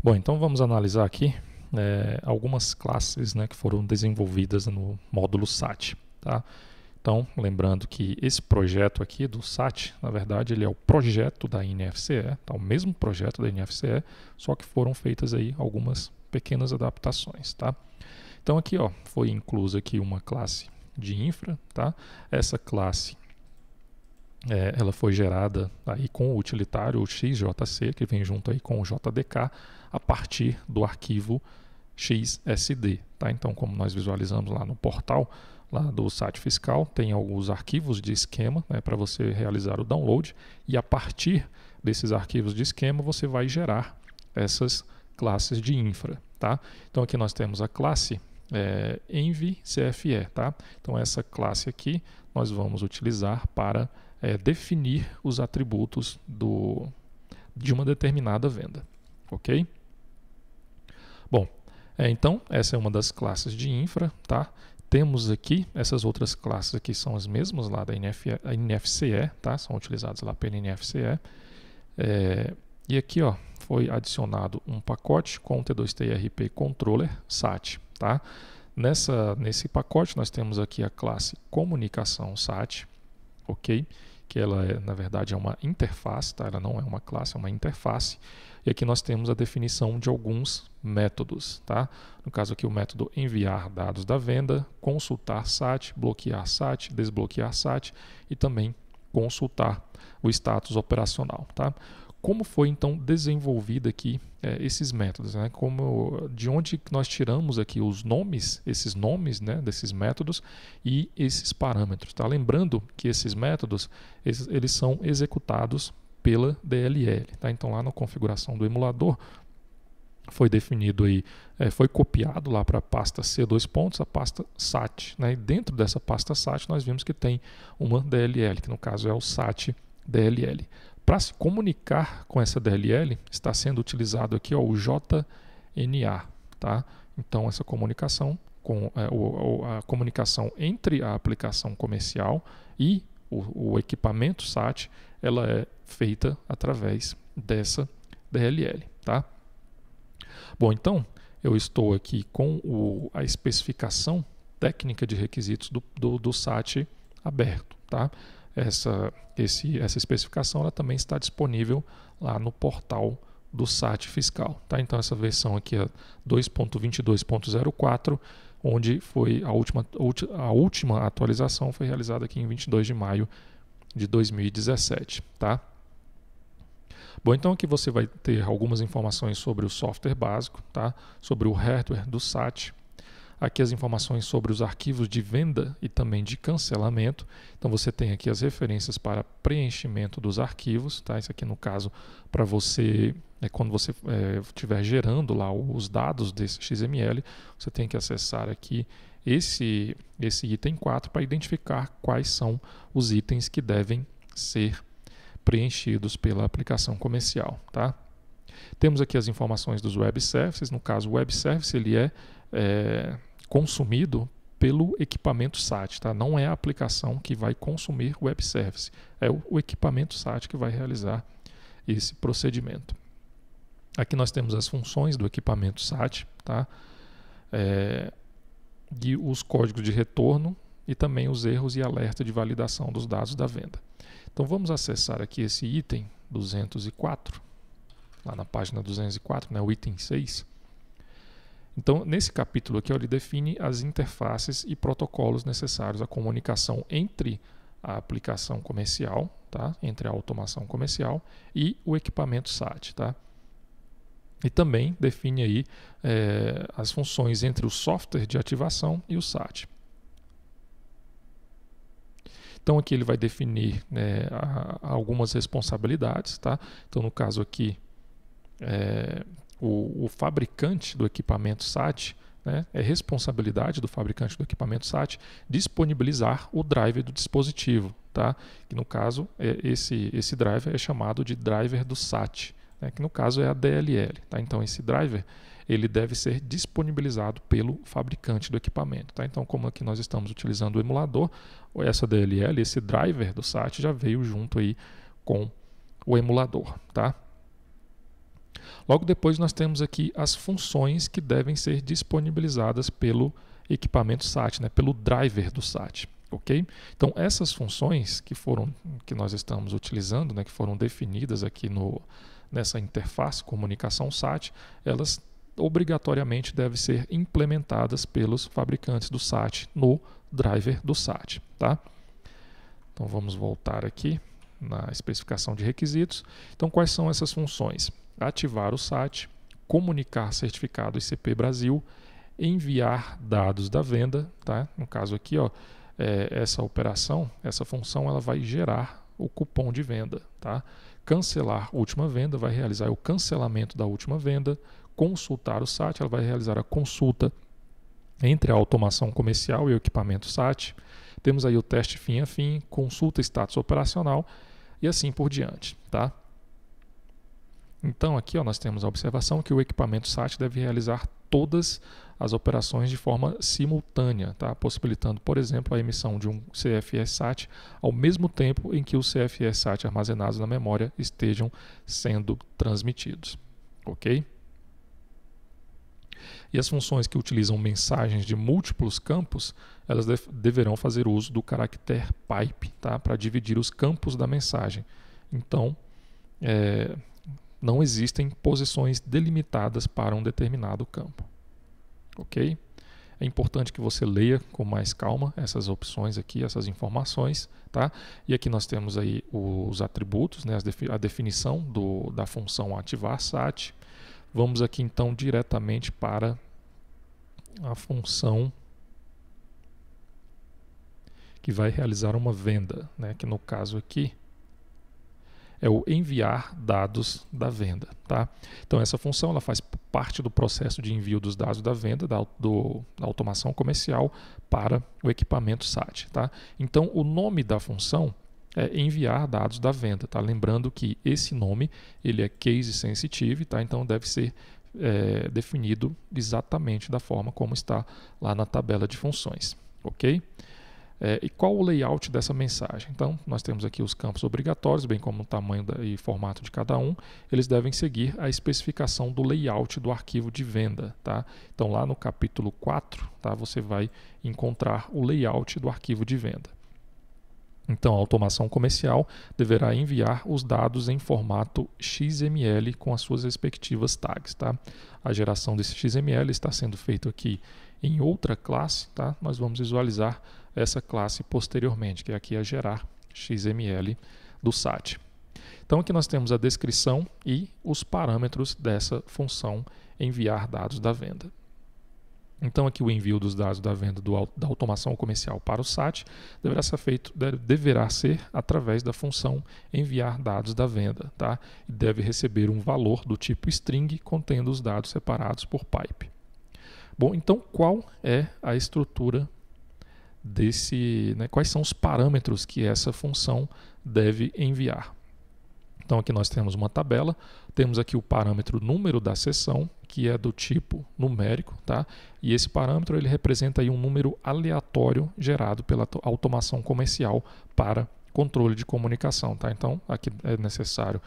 Bom, então vamos analisar aqui algumas classes, né, que foram desenvolvidas no módulo SAT. Tá? Então, lembrando que esse projeto aqui do SAT, na verdade, ele é o projeto da NFCE, tá? O mesmo projeto da NFCE, só que foram feitas aí algumas pequenas adaptações. Tá? Então aqui foi inclusa aqui uma classe de infra. Tá? Essa classe ela foi gerada aí com o utilitário o XJC, que vem junto aí com o JDK, a partir do arquivo XSD. Tá? Então, como nós visualizamos lá no portal lá do SAT Fiscal, tem alguns arquivos de esquema, né, para você realizar o download, e a partir desses arquivos de esquema você vai gerar essas classes de infra. Tá? Então aqui nós temos a classe env-cfe. Tá? Então essa classe aqui nós vamos utilizar para definir os atributos de uma determinada venda. Ok? Bom, então essa é uma das classes de infra. Tá? Temos aqui, essas outras classes aqui são as mesmas lá da NFCE, tá? São utilizadas lá pela NFCE. E aqui foi adicionado um pacote com T2T RP Controller SAT. Tá? Nesse pacote nós temos aqui a classe Comunicação SAT, ok? Que ela na verdade é uma interface, tá? Ela não é uma classe, é uma interface. E aqui nós temos a definição de alguns métodos. Tá? No caso aqui o método enviar dados da venda, consultar SAT, bloquear SAT, desbloquear SAT e também consultar o status operacional. Tá? Como foi então desenvolvido aqui esses métodos, né? De onde nós tiramos aqui os nomes, esses nomes, né, desses métodos e esses parâmetros. Tá? Lembrando que esses métodos eles são executados pela DLL. Tá? Então lá na configuração do emulador foi definido aí, foi copiado lá para a pasta C2 pontos, a pasta SAT. Né? E dentro dessa pasta SAT nós vimos que tem uma DLL, que no caso é o SAT DLL. Para se comunicar com essa DLL, está sendo utilizado aqui o JNA. Tá? Então, essa comunicação, a comunicação entre a aplicação comercial e o equipamento SAT, ela é feita através dessa DLL. Tá? Bom, então, eu estou aqui com a especificação técnica de requisitos do SAT aberto. Tá? Essa especificação ela também está disponível lá no portal do SAT Fiscal. Tá? Então essa versão aqui é 2.22.04, onde foi a última atualização foi realizada aqui em 22 de maio de 2017. Tá? Bom, então aqui você vai ter algumas informações sobre o software básico, tá? Sobre o hardware do SAT. Aqui as informações sobre os arquivos de venda e também de cancelamento. Então você tem aqui as referências para preenchimento dos arquivos. Tá? Isso aqui no caso para você, quando você estiver gerando lá os dados desse XML, você tem que acessar aqui esse item 4 para identificar quais são os itens que devem ser preenchidos pela aplicação comercial. Tá? Temos aqui as informações dos web services. No caso, o web service ele é consumido pelo equipamento SAT. Tá? Não é a aplicação que vai consumir o web service, é o equipamento SAT que vai realizar esse procedimento. Aqui nós temos as funções do equipamento SAT, tá? E os códigos de retorno e também os erros e alerta de validação dos dados da venda. Então vamos acessar aqui esse item 204, lá na página 204, né, o item 6. Então, nesse capítulo aqui, ele define as interfaces e protocolos necessários à comunicação entre a aplicação comercial, tá? Entre a automação comercial e o equipamento SAT. Tá? E também define aí as funções entre o software de ativação e o SAT. Então, aqui ele vai definir algumas responsabilidades. Tá? Então, no caso aqui, o fabricante do equipamento SAT, né, é responsabilidade do fabricante do equipamento SAT disponibilizar o driver do dispositivo. Tá? Que no caso, esse driver é chamado de driver do SAT, né, que no caso é a DLL. Tá? Então esse driver ele deve ser disponibilizado pelo fabricante do equipamento. Tá? Então, como aqui nós estamos utilizando o emulador, essa DLL, esse driver do SAT já veio junto aí com o emulador. Tá? Logo depois nós temos aqui as funções que devem ser disponibilizadas pelo equipamento SAT, né, pelo driver do SAT. Ok? Então essas funções que nós estamos utilizando, né, que foram definidas aqui nessa interface comunicação SAT, elas obrigatoriamente devem ser implementadas pelos fabricantes do SAT no driver do SAT. Tá? Então vamos voltar aqui na especificação de requisitos. Então quais são essas funções? Ativar o SAT, comunicar certificado ICP Brasil, enviar dados da venda, tá? No caso aqui, ó, essa operação, essa função, ela vai gerar o cupom de venda, tá? Cancelar última venda, vai realizar o cancelamento da última venda. Consultar o SAT, ela vai realizar a consulta entre a automação comercial e o equipamento SAT. Temos aí o teste fim a fim, consulta status operacional e assim por diante, tá? Então aqui, ó, nós temos a observação que o equipamento SAT deve realizar todas as operações de forma simultânea, tá? Possibilitando, por exemplo, a emissão de um CFS SAT ao mesmo tempo em que os CFS SAT armazenados na memória estejam sendo transmitidos. Ok? E as funções que utilizam mensagens de múltiplos campos, elas deverão fazer uso do caractere pipe, tá? Para dividir os campos da mensagem. Então, não existem posições delimitadas para um determinado campo. Ok? É importante que você leia com mais calma essas opções aqui, essas informações, tá? E aqui nós temos aí os atributos, né? A definição da função ativar SAT. Vamos aqui então diretamente para a função que vai realizar uma venda, né? Que no caso aqui é o enviar dados da venda, tá? Então essa função ela faz parte do processo de envio dos dados da venda da automação comercial para o equipamento SAT, tá? Então o nome da função é enviar dados da venda, tá? Lembrando que esse nome ele é case sensitive, tá? Então deve ser definido exatamente da forma como está lá na tabela de funções, ok? E qual o layout dessa mensagem? Então, nós temos aqui os campos obrigatórios, bem como o tamanho e formato de cada um. Eles devem seguir a especificação do layout do arquivo de venda, tá? Então, lá no capítulo 4, tá, você vai encontrar o layout do arquivo de venda. Então, a automação comercial deverá enviar os dados em formato XML com as suas respectivas tags, tá? A geração desse XML está sendo feita aqui em outra classe, tá? Nós vamos visualizar essa classe posteriormente, que é aqui a gerar XML do SAT. Então aqui nós temos a descrição e os parâmetros dessa função enviar dados da venda. Então aqui o envio dos dados da venda da automação comercial para o SAT deverá ser através da função enviar dados da venda, tá? E deve receber um valor do tipo string contendo os dados separados por pipe. Bom, então qual é a estrutura quais são os parâmetros que essa função deve enviar? Então aqui nós temos uma tabela, temos aqui o parâmetro número da seção, que é do tipo numérico, tá? E esse parâmetro ele representa aí um número aleatório gerado pela automação comercial para controle de comunicação, tá? Então aqui é necessário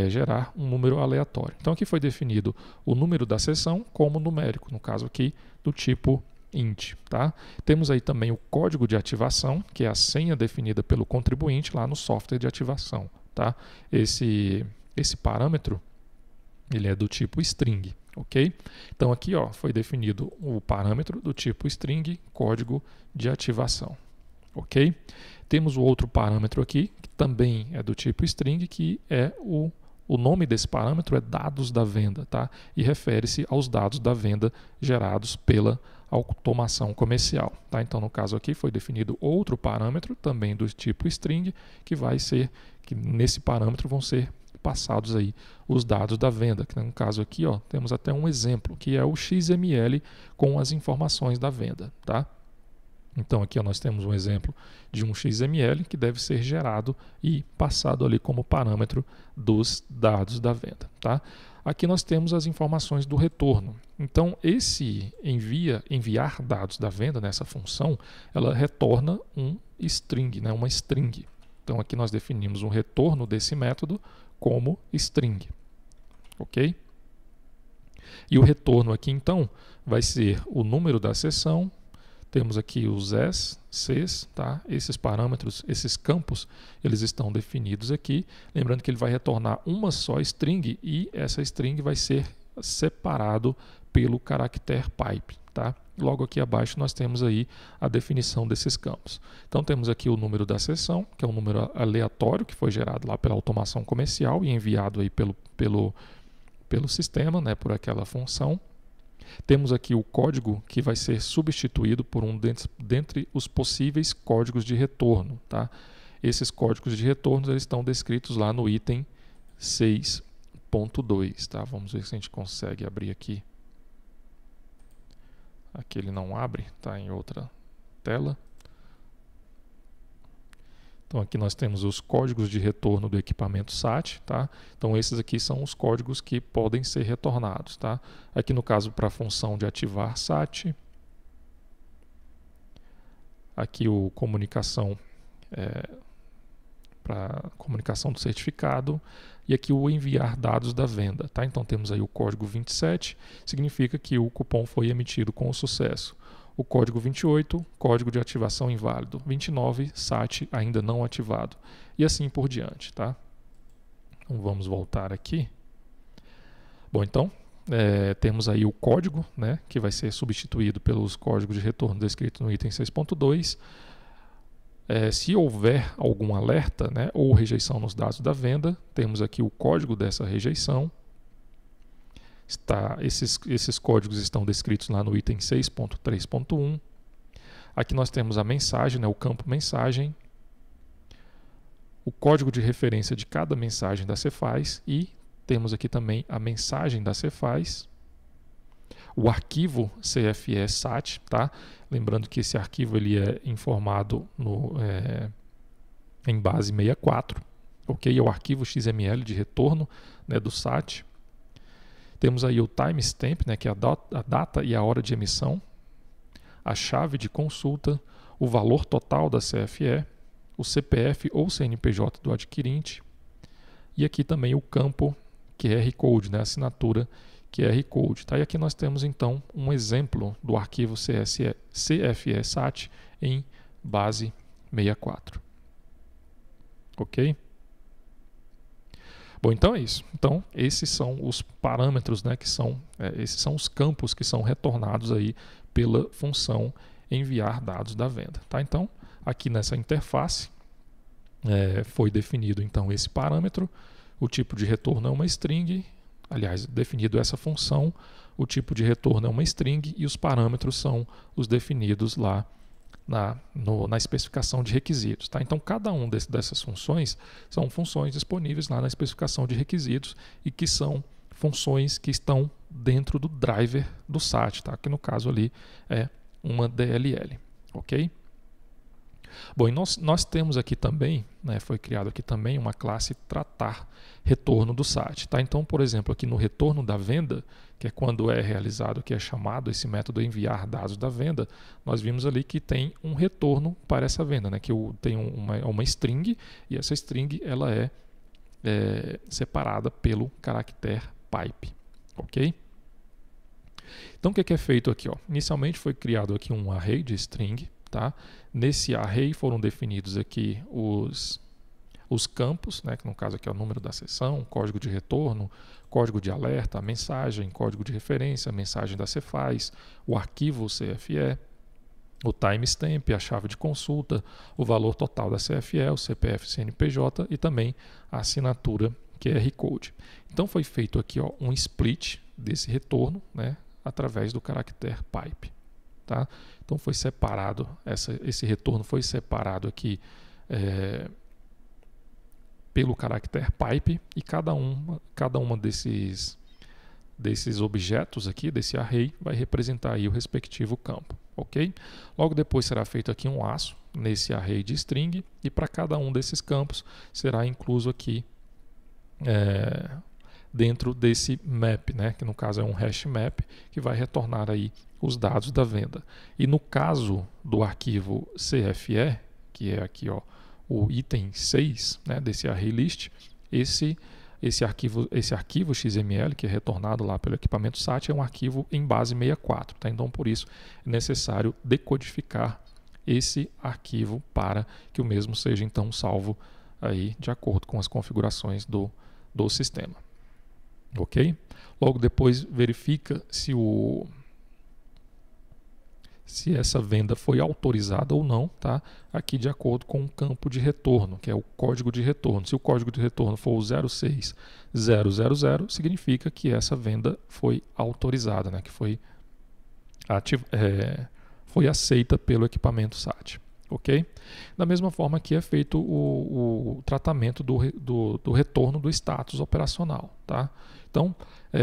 gerar um número aleatório. Então aqui foi definido o número da seção como numérico, no caso aqui do tipo int, tá? Temos aí também o código de ativação, que é a senha definida pelo contribuinte lá no software de ativação, tá? Esse parâmetro ele é do tipo string, ok? Então aqui, ó, foi definido o parâmetro do tipo string, código de ativação, ok? Temos o outro parâmetro aqui, que também é do tipo string, que é o nome desse parâmetro é dados da venda, tá? E refere-se aos dados da venda gerados pela automação comercial, tá? Então, no caso aqui foi definido outro parâmetro também do tipo string, que nesse parâmetro vão ser passados aí os dados da venda, que no caso aqui, ó, temos até um exemplo, que é o XML com as informações da venda, tá? Então aqui ó, nós temos um exemplo de um XML que deve ser gerado e passado ali como parâmetro dos dados da venda, tá? Aqui nós temos as informações do retorno. Então esse enviar dados da venda nessa função, ela retorna um string, né, uma string. Então aqui nós definimos um retorno desse método como string, ok? E o retorno aqui, então, vai ser o número da seção. Temos aqui os S, Cs, tá? Esses parâmetros, esses campos, eles estão definidos aqui. Lembrando que ele vai retornar uma só string e essa string vai ser separado pelo caractere pipe, tá? Logo aqui abaixo nós temos aí a definição desses campos. Então temos aqui o número da seção, que é um número aleatório que foi gerado lá pela automação comercial e enviado aí pelo sistema, né, por aquela função. Temos aqui o código que vai ser substituído por um dentre os possíveis códigos de retorno, tá? Esses códigos de retorno eles estão descritos lá no item 6.2, tá? Vamos ver se a gente consegue abrir aqui. Aqui ele não abre, está em outra tela. Então aqui nós temos os códigos de retorno do equipamento SAT, tá? Então esses aqui são os códigos que podem ser retornados, tá? Aqui no caso para a função de ativar SAT. Aqui o comunicação para comunicação do certificado e aqui o enviar dados da venda, tá? Então temos aí o código 27, significa que o cupom foi emitido com sucesso. O código 28, código de ativação inválido. 29, SAT ainda não ativado. E assim por diante, tá? Então vamos voltar aqui. Bom, então temos aí o código, né, que vai ser substituído pelos códigos de retorno descritos no item 6.2. Se houver algum alerta, né, ou rejeição nos dados da venda, temos aqui o código dessa rejeição. Esses códigos estão descritos lá no item 6.3.1. Aqui nós temos a mensagem, né, o campo mensagem, o código de referência de cada mensagem da Cefaz e temos aqui também a mensagem da Cefaz, o arquivo CFE SAT, tá? Lembrando que esse arquivo ele é informado em base 64, ok? É o arquivo XML de retorno, né, do SAT. Temos aí o timestamp, né, que é a data e a hora de emissão, a chave de consulta, o valor total da CFE, o CPF ou CNPJ do adquirente e aqui também o campo QR Code, né, assinatura QR Code. Tá? E aqui nós temos então um exemplo do arquivo CFE SAT em base 64. Ok? Bom, então é isso. Então, esses são os parâmetros, né, esses são os campos que são retornados aí pela função enviar dados da venda. Tá? Então, aqui nessa interface foi definido então esse parâmetro, o tipo de retorno é uma string, aliás, definido essa função, o tipo de retorno é uma string e os parâmetros são os definidos lá na especificação de requisitos. Tá? Então, cada uma dessas funções são funções disponíveis lá na especificação de requisitos e que são funções que estão dentro do driver do SAT, tá? Que no caso ali é uma DLL. Ok? Bom, e nós temos aqui também, né, foi criado aqui também uma classe tratar retorno do SAT. Tá? Então, por exemplo, aqui no retorno da venda, que é quando é realizado, que é chamado esse método enviar dados da venda, nós vimos ali que tem um retorno para essa venda, né, que tem uma string e essa string ela é separada pelo caractere pipe. Ok? Então, o que é feito aqui? Ó? Inicialmente foi criado aqui um array de string. Tá? Nesse array foram definidos aqui os campos, né, que no caso aqui é o número da seção, código de retorno, código de alerta, a mensagem, código de referência, a mensagem da Cefaz, o arquivo CFE, o timestamp, a chave de consulta, o valor total da CFE, o CPF CNPJ e também a assinatura QR Code. Então foi feito aqui ó, um split desse retorno, né, através do caractere pipe. Tá? Então foi separado, esse retorno foi separado aqui pelo caractere pipe e cada uma desses objetos aqui, desse array, vai representar aí o respectivo campo. Ok? Logo depois será feito aqui um laço nesse array de string e para cada um desses campos será incluso aqui dentro desse map, né, que no caso é um hash map, que vai retornar aí os dados da venda. E no caso do arquivo CFE, que é aqui ó, o item 6, né, desse array list, esse esse arquivo XML, que é retornado lá pelo equipamento SAT, é um arquivo em base 64. Tá? Então, por isso, é necessário decodificar esse arquivo para que o mesmo seja, então, salvo aí de acordo com as configurações do sistema. Ok? Logo depois, verifica se essa venda foi autorizada ou não, tá? Aqui de acordo com o campo de retorno, que é o código de retorno. Se o código de retorno for o 06000, significa que essa venda foi autorizada, né? Que foi aceita pelo equipamento SAT. Ok? Da mesma forma que é feito o tratamento do retorno do status operacional. Tá? Então,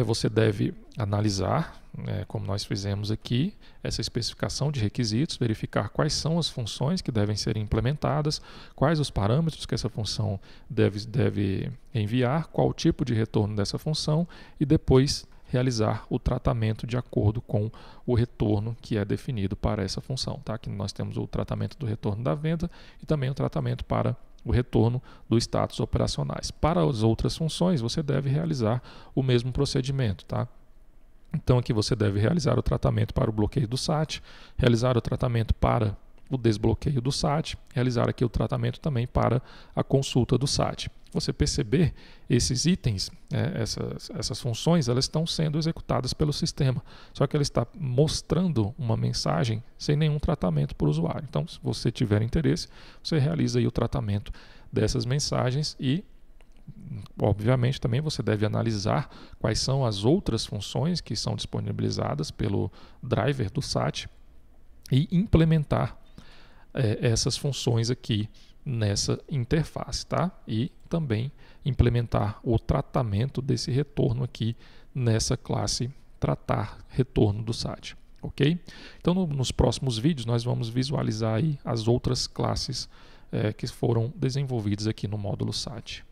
você deve analisar, como nós fizemos aqui, essa especificação de requisitos, verificar quais são as funções que devem ser implementadas, quais os parâmetros que essa função deve enviar, qual o tipo de retorno dessa função e depois realizar o tratamento de acordo com o retorno que é definido para essa função. Tá? Aqui nós temos o tratamento do retorno da venda e também o tratamento para o retorno dos status operacionais. Para as outras funções, você deve realizar o mesmo procedimento. Tá? Então aqui você deve realizar o tratamento para o bloqueio do SAT, realizar o tratamento para o desbloqueio do SAT, realizar aqui o tratamento também para a consulta do SAT. Você perceber esses itens, essas funções, elas estão sendo executadas pelo sistema, só que ele está mostrando uma mensagem sem nenhum tratamento para o usuário. Então, se você tiver interesse, você realiza aí o tratamento dessas mensagens e, obviamente, também você deve analisar quais são as outras funções que são disponibilizadas pelo driver do SAT e implementar essas funções aqui nessa interface, tá? E também implementar o tratamento desse retorno aqui nessa classe tratar retorno do SAT, ok? Então, nos próximos vídeos nós vamos visualizar aí as outras classes que foram desenvolvidas aqui no módulo SAT.